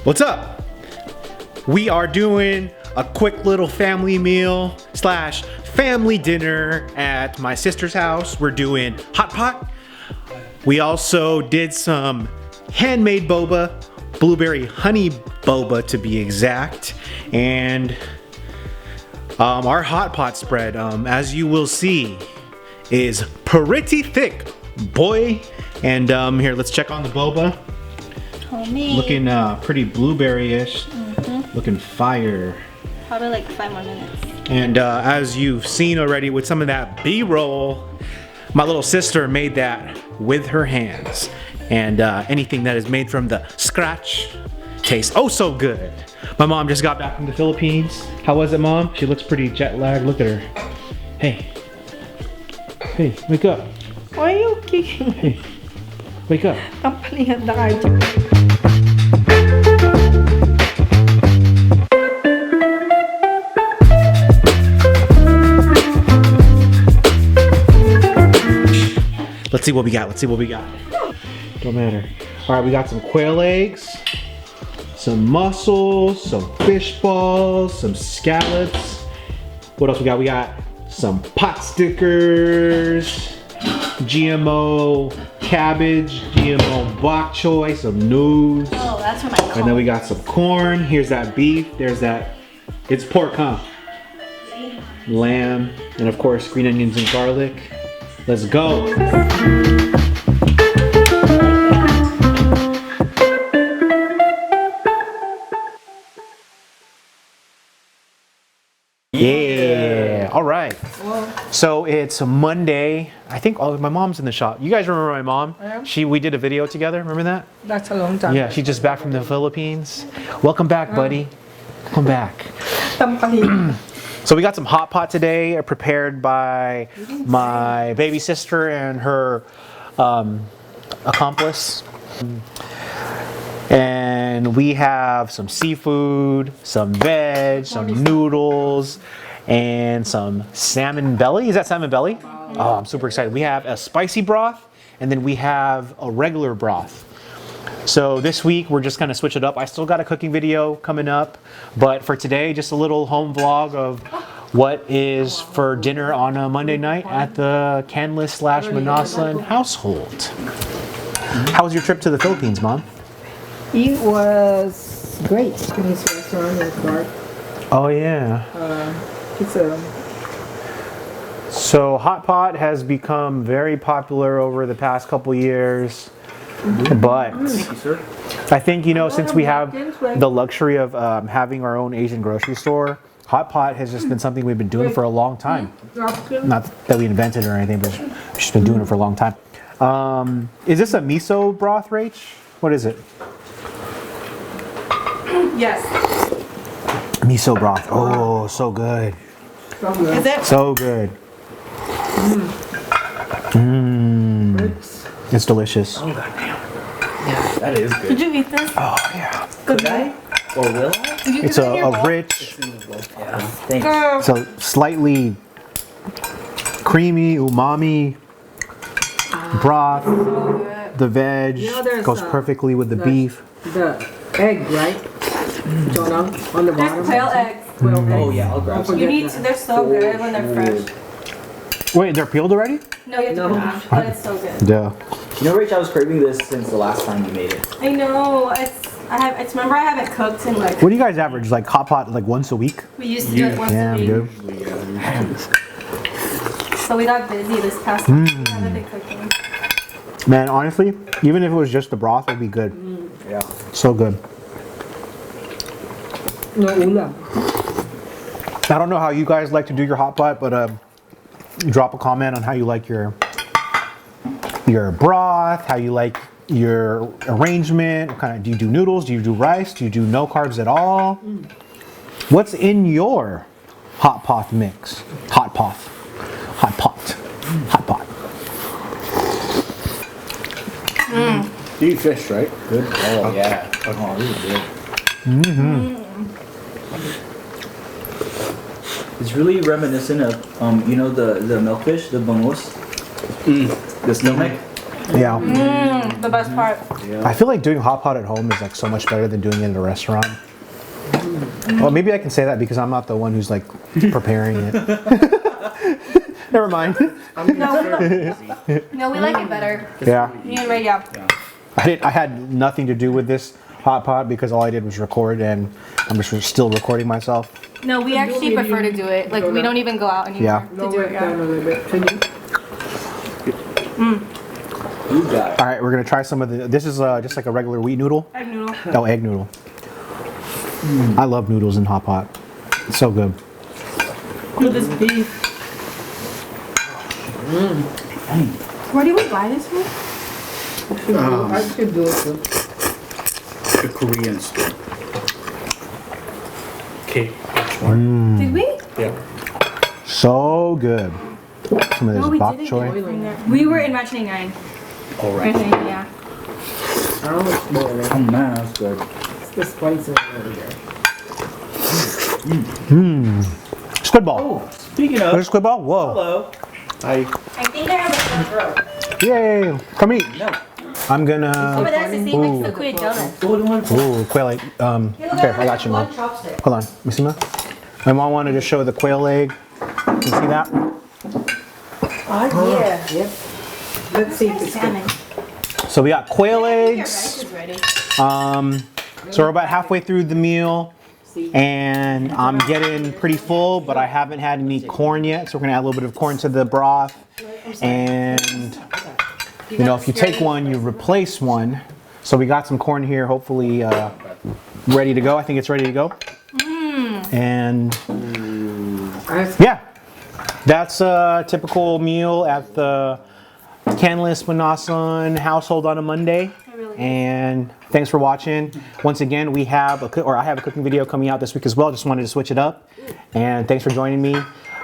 What's up? We are doing a quick little family meal / family dinner at my sister's house. We're doing hot pot. We also did some handmade boba, blueberry honey boba to be exact, and our hot pot spread, as you will see, is pretty thick, boy. And here, let's check on the boba. Homemade. Looking pretty blueberry-ish. Looking fire. Probably like 5 more minutes. And as you've seen already with some of that B-roll, my little sister made that with her hands. And anything that is made from the scratch tastes oh so good. My mom just got back from the Philippines. How was it, Mom? She looks pretty jet lagged. Look at her. Hey. Hey, wake up. Why are you kicking me? Hey, wake up. Ang palingat na kayo dyan. Let's see what we got. Let's see what we got. Don't matter. All right, we got some quail eggs, some mussels, some fish balls, some scallops. What else we got? We got some pot stickers, GMO cabbage, GMO bok choy, some noodles. Oh, that's what I call And then we got some corn. Here's that beef. There's that. It's pork, huh? Lamb. And of course, green onions and garlic. Let's go. Yeah. All right. So it's Monday. I think my mom's in the shop. You guys remember my mom? I am. We did a video together. Remember that? That's a long time. Yeah, she's just back from the Philippines. Welcome back, buddy. Come back. Tampahin. So we got some hot pot today, prepared by my baby sister and her accomplice. And we have some seafood, some veg, some noodles, and some salmon belly. Is that salmon belly? Oh, I'm super excited. We have a spicy broth, and then we have a regular broth. So this week we're just gonna switch it up. I still got a cooking video coming up, but for today, just a little home vlog of what is for dinner on a Monday night at the Canlis / Manasan household. How was your trip to the Philippines, Mom? It was great. This restaurant is dark. Oh yeah. It's a So hot pot has become very popular over the past couple years. But I think, you know, since we have the luxury of having our own Asian grocery store, hot pot has just been something we've been doing for a long time. Not that we invented it or anything, but we've just been doing it for a long time. Is this a miso broth, Rach? What is it? yes. Miso broth. Oh, so good. Is it? So good. It's delicious. Oh, goddamn. Yeah, that is good. Did you eat this? Oh, yeah. Good Could I? Or will I? Did you It's eat it in your a bowl? rich, Yeah, thanks. it's a slightly creamy, umami broth. The veg You know, there's, goes perfectly with the beef. The egg, right? Jonah, on the bottom. There's quail eggs. Oh, yeah, I'll grab some. You need to, they're so good when they're fresh. Wait, they're peeled already? No, you have to No. mash, but it's so good. Yeah. You know, Rach, I was craving this since the last time you made it. I know, remember I haven't cooked in like, What do you guys average? Like hot pot like once a week? we used to do it once a Damn, week. dude. So we got busy this past week. We haven't been cooking. Man, honestly, even if it was just the broth, it'd be good. Yeah. So good. No ulam. I don't know how you guys like to do your hot pot, but drop a comment on how you like your broth, how you like your arrangement. What kind of, do you do noodles? Do you do rice? Do you do no carbs at all? What's in your hot pot mix? Hot pot. Hot pot. Hot pot. You eat fish, right? Good. Oh, yeah. Oh, this is good. It's really reminiscent of, you know, the milkfish, the bangus, the stomach. Yeah. The best part. I feel like doing hot pot at home is like so much better than doing it at a restaurant. Well, maybe I can say that because I'm not the one who's like preparing it. Never mind. No, we like it better. Yeah. Me and Ray, yeah. I had nothing to do with this hot pot because all I did was record, and I'm just still recording myself. No, we actually prefer to do it. Like, we don't even go out anymore Yeah. to do it. Down a Yeah. little bit. Can you? You got it. All right, we're gonna try some of the. This is just like a regular wheat noodle. Egg noodle. Oh, egg noodle. I love noodles in hot pot. It's so good. Do this beef. Where do we buy this from? I should do it too. The Korean store. Okay, which one? Did we? Yeah. So good. Some of No, this we bok didn't. choy. We were in Match 99. All I right. think, yeah. I don't know what's Oh man, that's good. It's the spice over here. Squid ball. Oh, speaking There's a of, squid ball. Whoa. hello. I think I have a sore throat. Yay. Come eat. No. I'm Oh, but gonna. that's the same next to the quid donut. Golden one. Ooh, quail egg. Here, I got you, Mom. Hold on. Let me see, Mom. My mom wanted to show the quail egg. Can you see that? Oh, yeah. Yep. Let's see if it's good. Salmon. So we got quail Your eggs. rice is ready. So we're about halfway through the meal, and I'm getting pretty full, but I haven't had any corn yet, so we're gonna add a little bit of corn to the broth. And you know, if you take one, you replace one. So we got some corn here, hopefully ready to go. I think it's ready to go. And yeah, that's a typical meal at the Canlis Manasan household on a Monday. And thanks for watching. Once again, I have a cooking video coming out this week as well. Just wanted to switch it up. And thanks for joining me.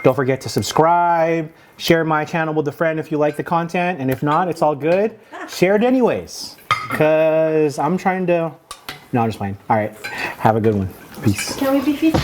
Don't forget to subscribe, share my channel with a friend if you like the content, and if not, it's all good. Share it anyways, because I'm trying to. No, I'm just playing. All right, have a good one. Peace. Can we be featured?